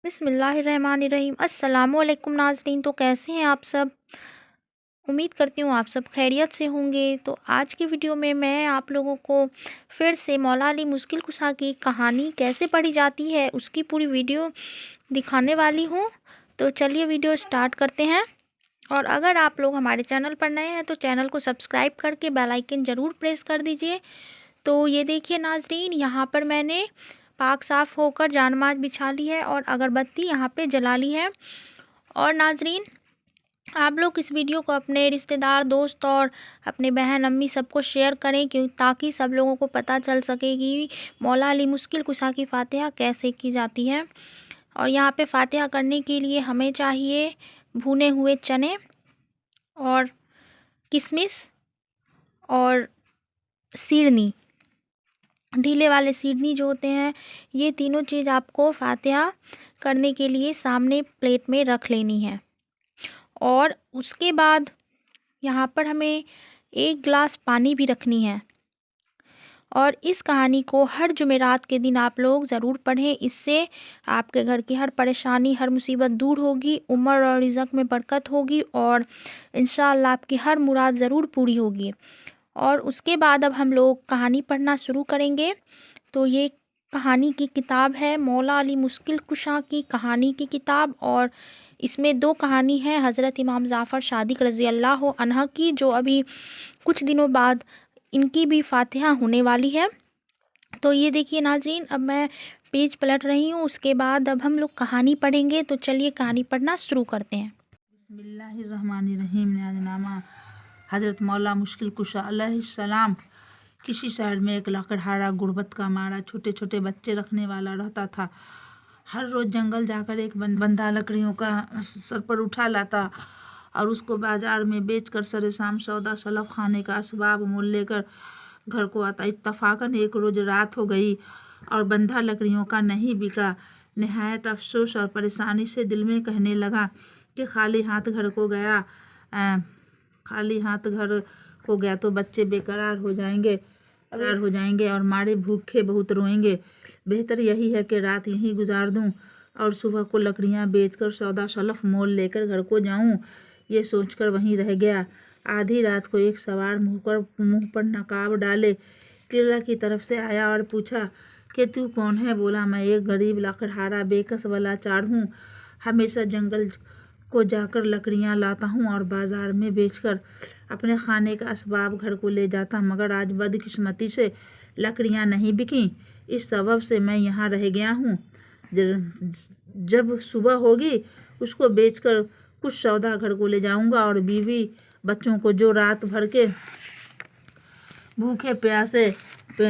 بسم اللہ الرحمن الرحیم۔ السلام علیکم ناظرین، تو کیسے ہیں آپ سب؟ امید کرتی ہوں آپ سب خیریت سے ہوں گے۔ تو آج کی ویڈیو میں آپ لوگوں کو پھر سے مولا علی مشکل کشا کی کہانی کیسے پڑھی جاتی ہے اس کی پوری ویڈیو دکھانے والی ہوں۔ تو چلیے ویڈیو سٹارٹ کرتے ہیں، اور اگر آپ لوگ ہمارے چینل پر نئے ہیں تو چینل کو سبسکرائب کر کے بیل آئیکن ضرور پریس کر دیجئے۔ تو یہ دیکھیے ناظرین، یہاں پر میں نے پاک صاف ہو کر جان ماز بچھا لی ہے اور اگربتی یہاں پہ جلا لی ہے۔ اور ناظرین، آپ لوگ اس ویڈیو کو اپنے رشتہ دار، دوست اور اپنے بہن امی سب کو شیئر کریں تاکہ سب لوگوں کو پتہ چل سکے کہ مولا علی مشکل کشا کی فاتحہ کیسے کی جاتی ہے۔ اور یہاں پہ فاتحہ کرنے کے لیے ہمیں چاہیے بھونے ہوئے چنے اور کشمش اور سیڑنی، ڈھیلے والے سیڑنی جو ہوتے ہیں، یہ تینوں چیز آپ کو فاتحہ کرنے کے لیے سامنے پلیٹ میں رکھ لینی ہے۔ اور اس کے بعد یہاں پر ہمیں 1 گلاس پانی بھی رکھنی ہے۔ اور اس کہانی کو ہر جمعرات کے دن آپ لوگ ضرور پڑھیں، اس سے آپ کے گھر کی ہر پریشانی، ہر مصیبت دور ہوگی، عمر اور رزق میں برکت ہوگی، اور انشاءاللہ آپ کی ہر مراد ضرور پوری ہوگی۔ اور اس کے بعد اب ہم لوگ کہانی پڑھنا شروع کریں گے۔ تو یہ کہانی کی کتاب ہے مولا علی مشکل کشا کی کہانی کی کتاب، اور اس میں 2 کہانی ہیں حضرت امام جعفر صادق رضی اللہ عنہ کی، جو ابھی کچھ دنوں بعد ان کی بھی فاتحہ ہونے والی ہے۔ تو یہ دیکھیے ناظرین، اب میں پیج پلٹ رہی ہوں، اس کے بعد اب ہم لوگ کہانی پڑھیں گے۔ تو چلیے کہانی پڑھنا شروع کرتے ہیں۔ بسم اللہ الرحمن الرحیم۔ نیاز نامہ حضرت مولا مشکل کشا علیہ السلام۔ کسی شہر میں ایک لکڑہارا غربت کا مارا چھوٹے چھوٹے بچے رکھنے والا رہتا تھا۔ ہر روز جنگل جا کر ایک بندہ لکڑیوں کا سر پر اٹھا لاتا اور اس کو بازار میں بیچ کر سر شام سودا سلف خانے کا اسباب مول لے کر گھر کو آتا۔ اتفاقاً ایک روز رات ہو گئی اور بندہ لکڑیوں کا نہیں بکا۔ نہایت افسوس اور پریشانی سے دل میں کہنے لگا کہ خالی ہاتھ گھر کو گیا تو بچے بے قرار ہو جائیں گے اور مارے بھوکے بہت روئیں گے۔ بہتر یہی ہے کہ رات یہیں گزار دوں اور صبح کو لکڑیاں بیچ کر سودا سلف مول لے کر گھر کو جاؤں۔ یہ سوچ کر وہیں رہ گیا۔ آدھی رات کو ایک سوار منہ پر نقاب ڈالے قلعہ کی طرف سے آیا اور پوچھا کہ تو کون ہے؟ بولا، میں ایک غریب لکڑہارا بے کس ولاچار ہوں۔ ہمیشہ جنگل کو جا کر لکڑیاں لاتا ہوں اور بازار میں بیچ کر اپنے خانے کا اسباب گھر کو لے جاتا، مگر آج بدقسمتی سے لکڑیاں نہیں بکیں، اس سبب سے میں یہاں رہ گیا ہوں۔ جب صبح ہوگی اس کو بیچ کر کچھ سودا گھر کو لے جاؤں گا اور بیوی بچوں کو جو رات بھر کے بھوکے پیاسے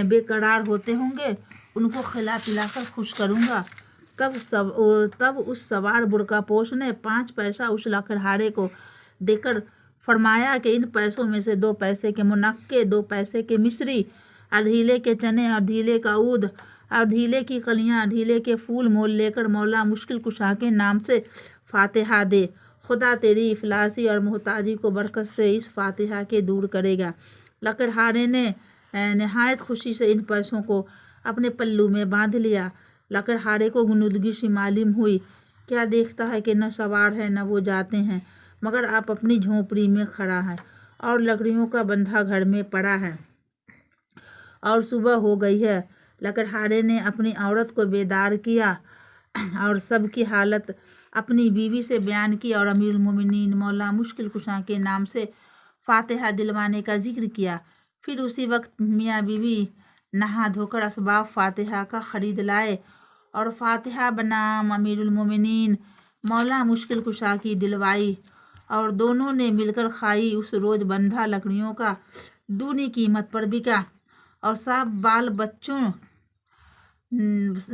بے قرار ہوتے ہوں گے ان کو کھلا پلا کر خوش کروں گا۔ تب اس سوار برقع پوش نے 5 پیسہ اس لکڑہارے کو دے کر فرمایا کہ ان پیسوں میں سے 2 پیسے کے منقے، 2 پیسے کے مصری اور ڈھیلے کے چنے اور ڈھیلے کا عود اور ڈھیلے کی کلیاں، ڈھیلے کے پھول مول لے کر مولا مشکل کشا کے نام سے فاتحہ دے۔ خدا تیری افلاسی اور محتاجی کو برکت سے اس فاتحہ کے دور کرے گا۔ لکڑہارے نے نہایت خوشی سے ان پیسوں کو اپنے پلو میں باندھ لیا۔ لکڑہارے کو غنودگی سی معلوم ہوئی۔ کیا دیکھتا ہے کہ نہ سوار ہے نہ وہ جاتے ہیں، مگر آپ اپنی جھونپڑی میں کھڑا ہے اور لکڑیوں کا بندھا گھر میں پڑا ہے اور صبح ہو گئی ہے۔ لکڑہارے نے اپنی عورت کو بیدار کیا اور سب کی حالت اپنی بیوی سے بیان کی اور امیر المومنین مولا مشکل کشا کے نام سے فاتحہ دلوانے کا ذکر کیا۔ پھر اسی وقت میاں بیوی نہا دھو کر اسباب فاتحہ کا خرید لائے اور فاتحہ بنام امیر المومنین مولا مشکل کشا کی دلوائی اور دونوں نے مل کر کھائی۔ اس روز بندھا لکڑیوں کا دونی قیمت پر بکا اور سب بال بچوں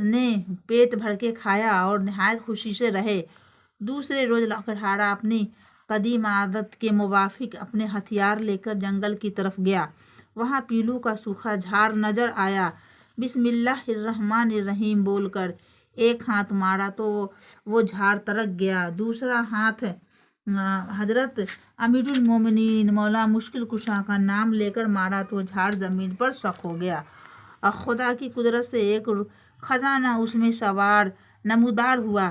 نے پیٹ بھر کے کھایا اور نہایت خوشی سے رہے۔ دوسرے روز لکڑہارا اپنی قدیم عادت کے موافق اپنے ہتھیار لے کر جنگل کی طرف گیا۔ وہاں پیلو کا سوکھا جھاڑ نظر آیا۔ بسم اللہ الرحمن الرحیم بول کر ایک ہاتھ مارا تو وہ جھاڑ ترک گیا، دوسرا ہاتھ حضرت امیر المومنین مولا مشکل کشا کا نام لے کر مارا تو جھاڑ زمین پر سخ ہو گیا اور خدا کی قدرت سے ایک خزانہ اس میں سوار نمودار ہوا۔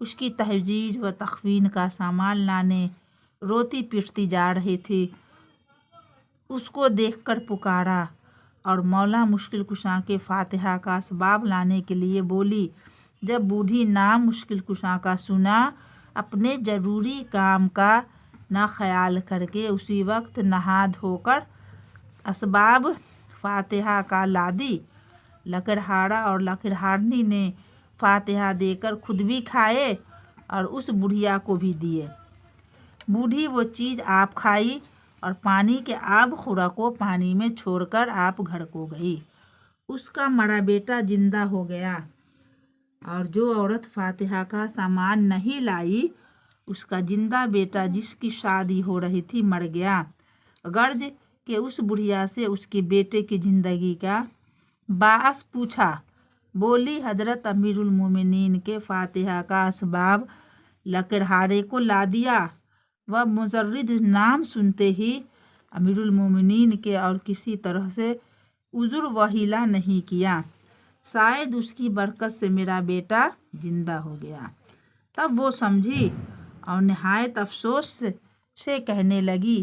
اس کی تہجیج و تخوین کا سامان لانے روتی پیٹتی جا رہی تھی۔ اس کو دیکھ کر پکارا اور مولا مشکل کشاں کے فاتحہ کا اسباب لانے کے لیے بولی۔ جب بوڑھی نام مشکل کشاں کا سنا، اپنے ضروری کام کا نہ خیال کر کے اسی وقت نہا دھو کر اسباب فاتحہ کا لا دی۔ لکڑہارا اور لکڑہارنی نے فاتحہ دے کر خود بھی کھائے اور اس بڑھیا کو بھی دیے۔ بوڑھی وہ چیز آپ کھائی اور پانی کے آب خورا کو پانی میں چھوڑ کر آپ گھر کو گئی۔ اس کا مرا بیٹا زندہ ہو گیا، اور جو عورت فاتحہ کا سامان نہیں لائی اس کا زندہ بیٹا جس کی شادی ہو رہی تھی مر گیا۔ غرض کہ اس بڑھیا سے اس کے بیٹے کی زندگی کا باعث پوچھا۔ بولی حضرت امیر المومنین کے فاتحہ کا اسباب لکڑہارے کو لا دیا۔ وہ مجرد نام سنتے ہی امیر المومنین کے اور کسی طرح سے عذر و حیلہ نہیں کیا۔ شاید اس کی برکت سے میرا بیٹا زندہ ہو گیا۔ تب وہ سمجھی اور نہایت افسوس سے کہنے لگی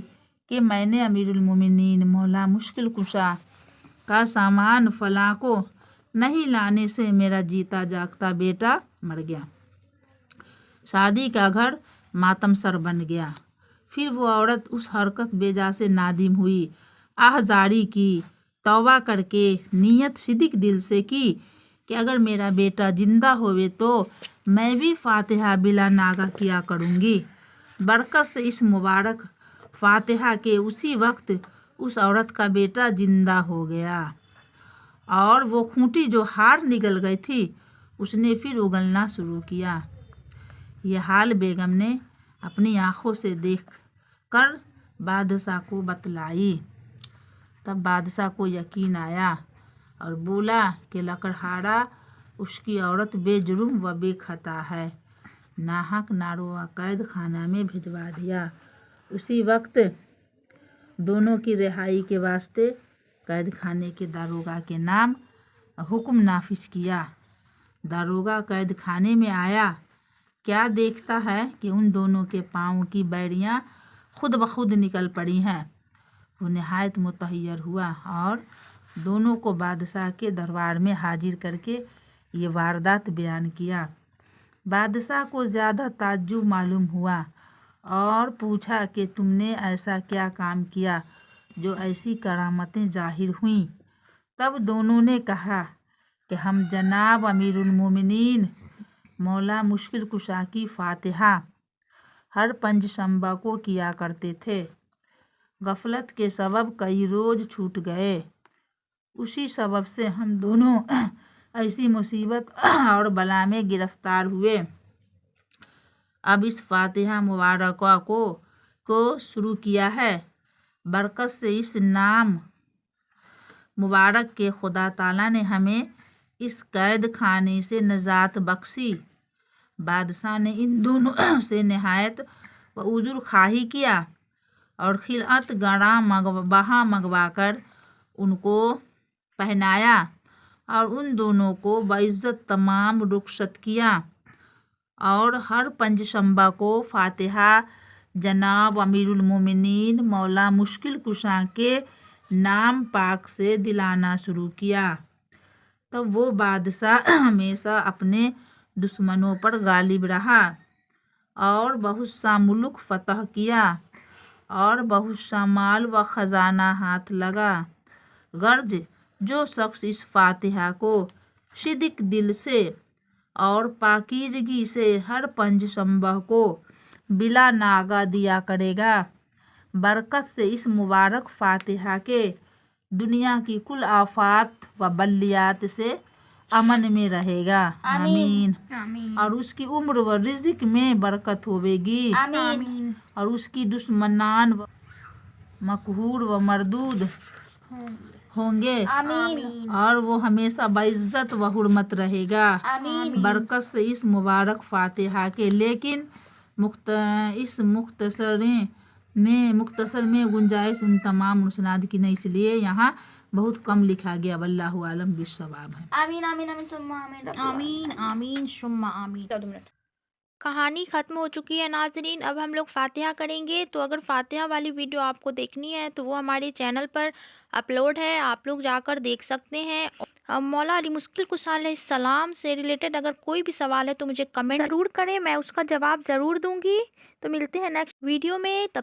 کہ میں نے امیر المومنین مولا مشکل کشا کا سامان فلاں کو نہیں لانے سے میرا جیتا جاگتا بیٹا مر گیا۔ شادی کا گھر ماتم سر بن گیا۔ پھر وہ عورت اس حرکت بیجا سے نادم ہوئی، آہ زاری کی، توبہ کر کے نیت صدق دل سے کی کہ اگر میرا بیٹا زندہ ہوئے تو میں بھی فاتحہ بلا ناغہ کیا کروں گی۔ برکت سے اس مبارک فاتحہ کے اسی وقت اس عورت کا بیٹا زندہ ہو گیا، اور وہ کھوٹی جو ہار نگل گئی تھی اس نے پھر اگلنا شروع کیا۔ یہ حال بیگم نے اپنی آنکھوں سے دیکھ کر بادشاہ کو بتلائی۔ تب بادشاہ کو یقین آیا اور بولا کہ لکڑہارا اس کی عورت بے جرم و بے خطا ہے، ناحق ناروا قید خانہ میں بھجوا دیا۔ اسی وقت دونوں کی رہائی کے واسطے قید خانے کے داروغہ کے نام حکم نافذ کیا۔ داروغہ قید خانے میں آیا، کیا دیکھتا ہے کہ ان دونوں کے پاؤں کی بیڑیاں خود بخود نکل پڑی ہیں۔ وہ نہایت متحیر ہوا اور دونوں کو بادشاہ کے دربار میں حاضر کر کے یہ واردات بیان کیا۔ بادشاہ کو زیادہ تعجب معلوم ہوا اور پوچھا کہ تم نے ایسا کیا کام کیا جو ایسی کرامتیں ظاہر ہوئیں؟ تب دونوں نے کہا کہ ہم جناب امیر المومنین مولا مشکل کشا کی فاتحہ ہر پنج شنبہ کو کیا کرتے تھے۔ غفلت کے سبب کئی روز چھوٹ گئے، اسی سبب سے ہم دونوں ایسی مصیبت اور بلا میں گرفتار ہوئے۔ اب اس فاتحہ مبارکہ کو شروع کیا ہے۔ برکت سے اس نام مبارک کے خدا تعالیٰ نے ہمیں اس قید خانے سے نجات بخشی۔ بادشاہ نے ان دونوں سے نہایت عذر خواہی کیا اور خلعت گراں بہا منگوا کر ان کو پہنایا اور ان دونوں کو بعزت تمام رخصت کیا، اور ہر پنج شنبہ کو فاتحہ جناب امیر المومنین مولا مشکل کشا کے نام پاک سے دلانا شروع کیا۔ تب وہ بادشاہ ہمیشہ اپنے دشمنوں پر غالب رہا اور بہت سا ملک فتح کیا اور بہت سا مال و خزانہ ہاتھ لگا۔ غرض جو شخص اس فاتحہ کو صدق دل سے اور پاکیزگی سے ہر پنج شنبہ کو بلا ناغہ دیا کرے گا، برکت سے اس مبارک فاتحہ کے دنیا کی کل آفات و بلیات سے امن میں رہے گا، آمین۔ اور اس کی عمر و رزق میں برکت ہوے گی، آمین۔ اور اس کی دشمنان مقہور و مردود ہوں گے، آمین۔ اور وہ ہمیشہ بعزت و حرمت رہے گا، آمین۔ برکت سے اس مبارک فاتحہ کے لیکن اس مختصر میں گنجائش ان تمام مسند کی نہیں، اس لیے یہاں بہت کم لکھا گیا، واللہ اعلم بالصواب ہے۔ آمین آمین آمین ثم آمین آمین آمین ثم آمین۔ کہانی ختم ہو چکی ہے ناظرین، اب ہم لوگ فاتحہ کریں گے۔ تو اگر فاتحہ والی ویڈیو آپ کو دیکھنی ہے تو وہ ہمارے چینل پر اپلوڈ ہے، آپ لوگ جا کر دیکھ سکتے ہیں۔ مولا علی مشکل کشا علیہ السلام سے ریلیٹڈ اگر کوئی بھی سوال ہے تو مجھے کمنٹ ضرور کریں، میں اس کا جواب ضرور دوں گی۔ تو ملتے ہیں نیکسٹ ویڈیو میں، تب